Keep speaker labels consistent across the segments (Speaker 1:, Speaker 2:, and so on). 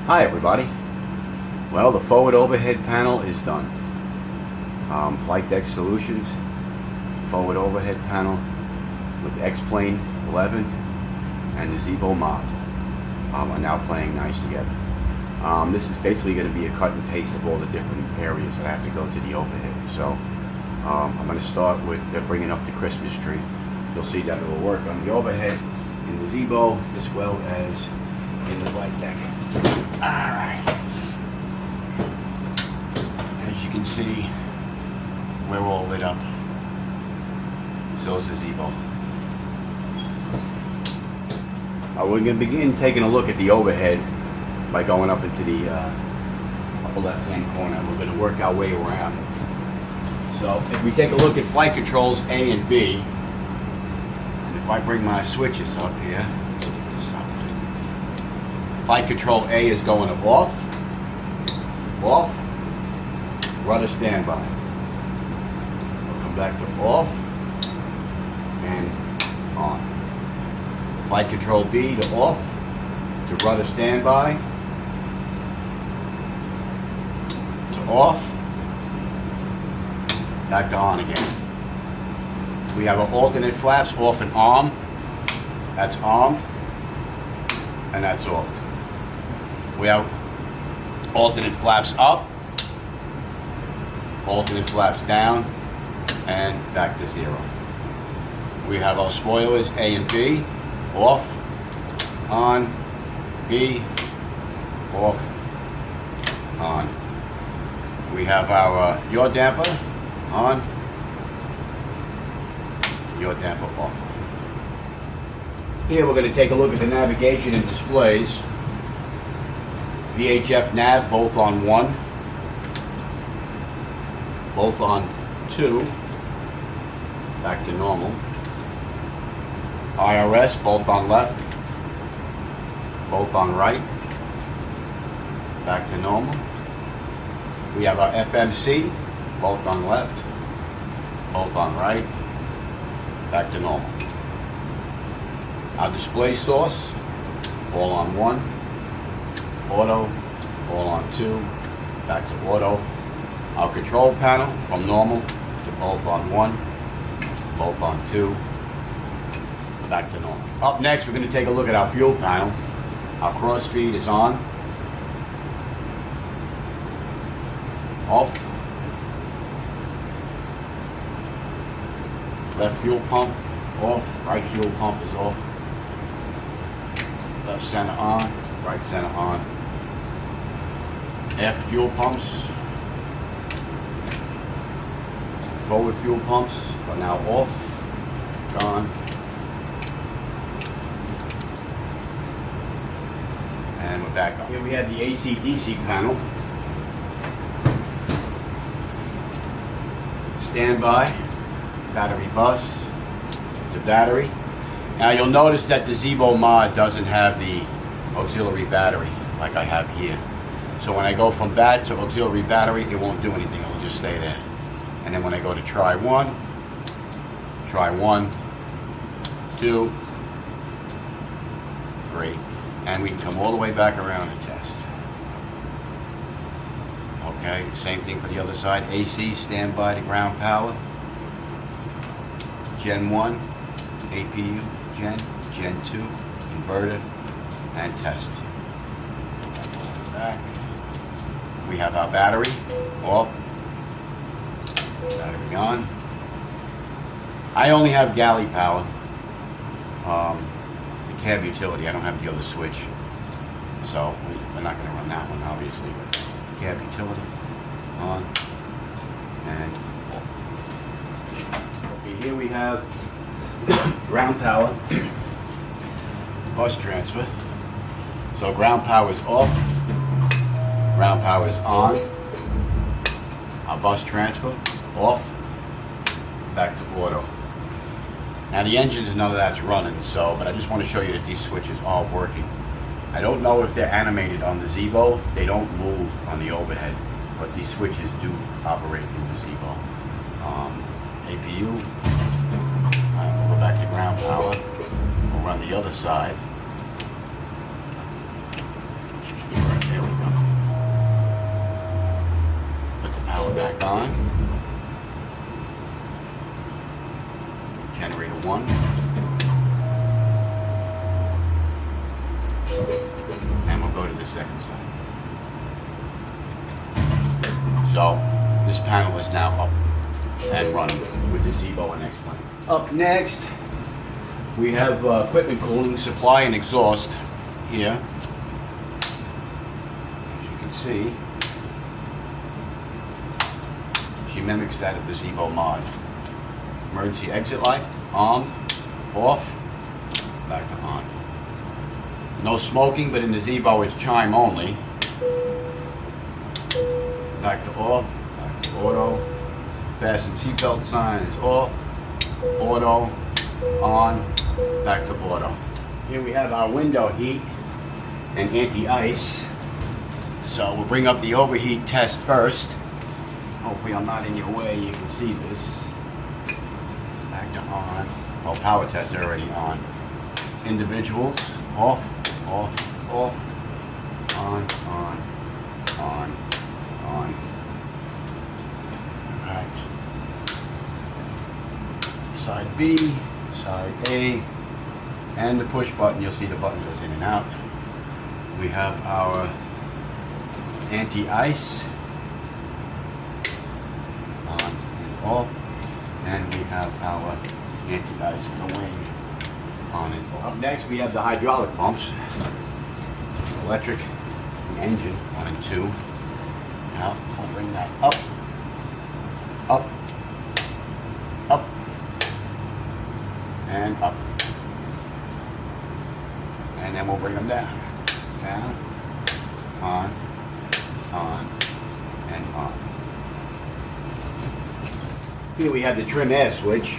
Speaker 1: Hi everybody. Well, the forward overhead panel is done. Flightdeck Solutions forward overhead panel with Xplane 11 and the Zevo mod are now playing nice together. This is basically going to be a cut and paste of all the different areas that I have to go to the overhead. So I'm going to start with bringing up the Christmas tree. You'll see that it will work on the overhead in the Zevo as well as in the Flightdeck. Alright. As you can see, we're all lit up. So is the Zevo. We're going to begin taking a look at the overhead by going up into the upper left-hand corner. We're going to work our way around. So if we take a look at flight controls A and B, and if I bring my switches up here, let's get this up. Flight control A is going off, rudder standby. We'll come back to off and on. Flight control B to off, to rudder standby, to off, back to on again. We have our alternate flaps, off and arm. That's armed, and that's off. We have alternate flaps up, alternate flaps down, and back to zero. We have our spoilers A and B, off, on, B, off, on. We have our yaw damper on, yaw damper off. Here we're going to take a look at the navigation and displays. VHF nav, both on 1, both on 2, back to normal. IRS, both on left, both on right, back to normal. We have our FMC, both on left, both on right, back to normal. Our display source, all on 1, auto, all on 2, back to auto. Our control panel from normal to both on 1, both on 2, back to normal. Up next, we're going to take a look at our fuel panel. Our cross feed is on, off, left fuel pump off, right fuel pump is off, left center on, right center on. Aft fuel pumps, forward fuel pumps are now off, gone, and we're back up. Here we have the AC/DC panel. Standby, battery bus, the battery. Now you'll notice that the Zevo mod doesn't have the auxiliary battery like I have here. So when I go from that to auxiliary battery, it won't do anything, it'll just stay there. And then when I go to try 1, 2, 3, and we can come all the way back around and test. Okay, same thing for the other side. AC, standby to ground power. Gen 1, APU, Gen 2, inverter, and test. Back. We have our battery off, battery on. I only have galley power, the cab utility. I don't have the other switch, so we're not going to run that one obviously, but cab utility on and off. Okay, here we have ground power, bus transfer. So ground power is off, ground power is on, our bus transfer off, back to auto. Now the engine is none of that's running, so, but I just want to show you that these switches are working. I don't know if they're animated on the Zevo. They don't move on the overhead, but these switches do operate in the Zevo. APU, we'll go back to ground power. We'll run the other side. There we on. Generator 1. And we'll go to the second side. So this panel is now up and running with the Zevo and Xplane. Up next, we have equipment cooling, supply, and exhaust here. As you can see, she mimics that of the Zevo mod. Emergency exit light, on, off, back to on. No smoking, but in the Zevo it's chime only. Back to off, back to auto. Fasten seatbelt sign is off, auto, on, back to auto. Here we have our window heat and anti-ice. So we'll bring up the overheat test first. Hopefully I'm not in your way, you can see this. Back to on. Well, power test already on. Individuals, off, off, off, on, on. Alright. Side B, side A, and the push button. You'll see the button goes in and out. We have our anti-ice on and off, and we have our anti-ice going on and off. Up next we have the hydraulic pumps, electric, and engine 1 and 2. Now we'll bring that up, up, up, and up. And then we'll bring them down, on, and on. Here we have the trim air switch.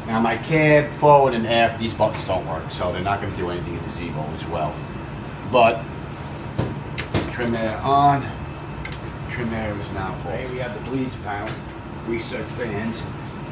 Speaker 1: Now my cab, forward and aft, these buttons don't work, so they're not going to do anything in the Zevo as well. But trim air on, trim air is now off. Here we have the bleeds panel, recirc fans,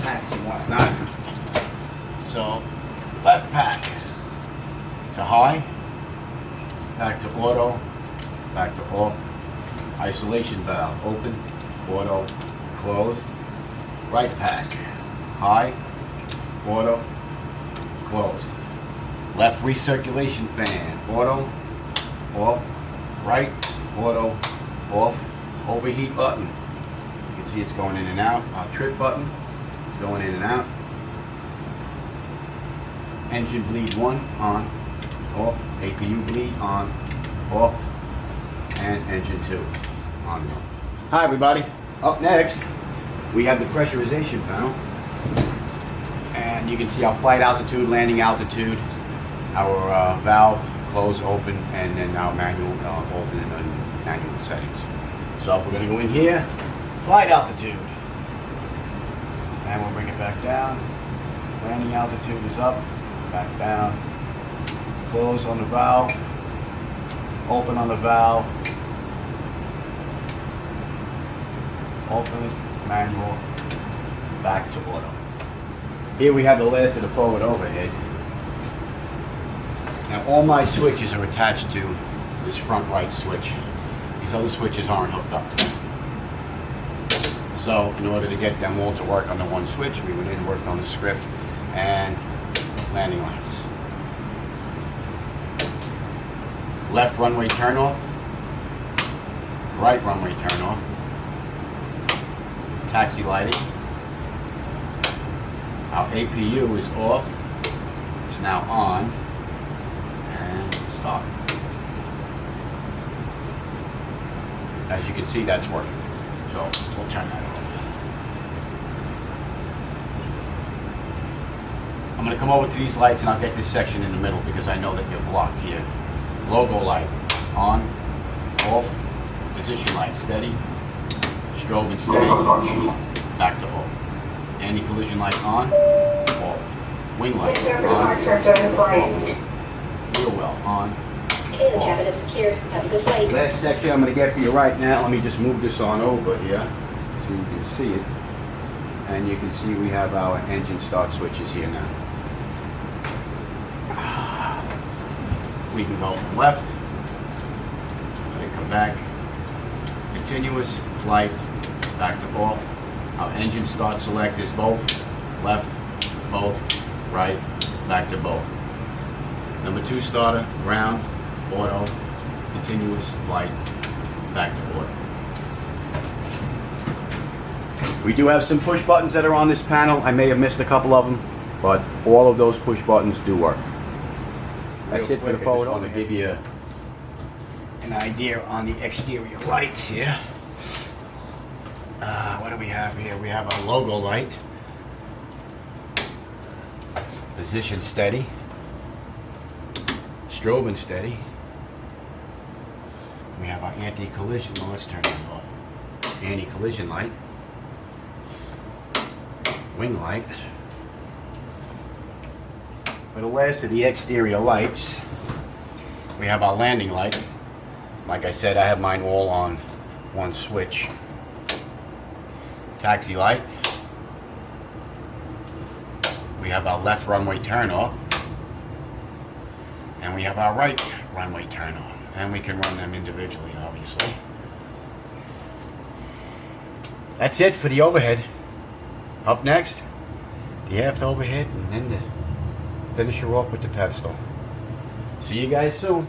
Speaker 1: packs and whatnot. So left pack to high, back to auto, back to off. Isolation valve open, auto, closed. Right pack, high, auto, closed. Left recirculation fan, auto, off. Right, auto, off. Overheat button. You can see it's going in and out. Our trip button is going in and out. Engine bleed 1, on, off. APU bleed, on, off. And engine 2, on. Hi everybody. Up next, we have the pressurization panel. And you can see our flight altitude, landing altitude, our valve, close, open, and then our manual, alternate and manual settings. So we're going to go in here, flight altitude. And we'll bring it back down. Landing altitude is up, back down. Close on the valve, open on the valve, open, manual, back to auto. Here we have the last of the forward overhead. Now all my switches are attached to this front right switch. These other switches aren't hooked up. So in order to get them all to work on the one switch, we went in and worked on the script and landing lights. Left runway turn off, right runway turn off, taxi lighting. Our APU is off, it's now on, and stop. As you can see, that's working. So we'll turn that off. I'm going to come over to these lights and I'll get this section in the middle because I know that you're blocked here. Logo light, on, off, position light, steady, strobe and steady, back to off. Anti-collision light on, off. Wing light on, off. Wheel well on, off. Last section I'm going to get for you right now. Let me just move this on over here so you can see it. And you can see we have our engine start switches here now. We can go left, and come back, continuous, flight, back to off. Our engine start select is both, left, both, right, back to both. Number 2 starter, ground, auto, continuous, flight, back to auto. We do have some push buttons that are on this panel. I may have missed a couple of them, but all of those push buttons do work. That's it for the forward. I just want to give you an idea on the exterior lights here. What do we have here? We have our logo light. Position steady. Strobe and steady. We have our anti-collision. Well, let's turn that off. Anti-collision light. Wing light. For the last of the exterior lights, we have our landing light. Like I said, I have mine all on one switch. Taxi light. We have our left runway turn off. And we have our right runway turn off. And we can run them individually, obviously. That's it for the overhead. Up next, the aft overhead, and then the finish her off with the pedestal. See you guys soon.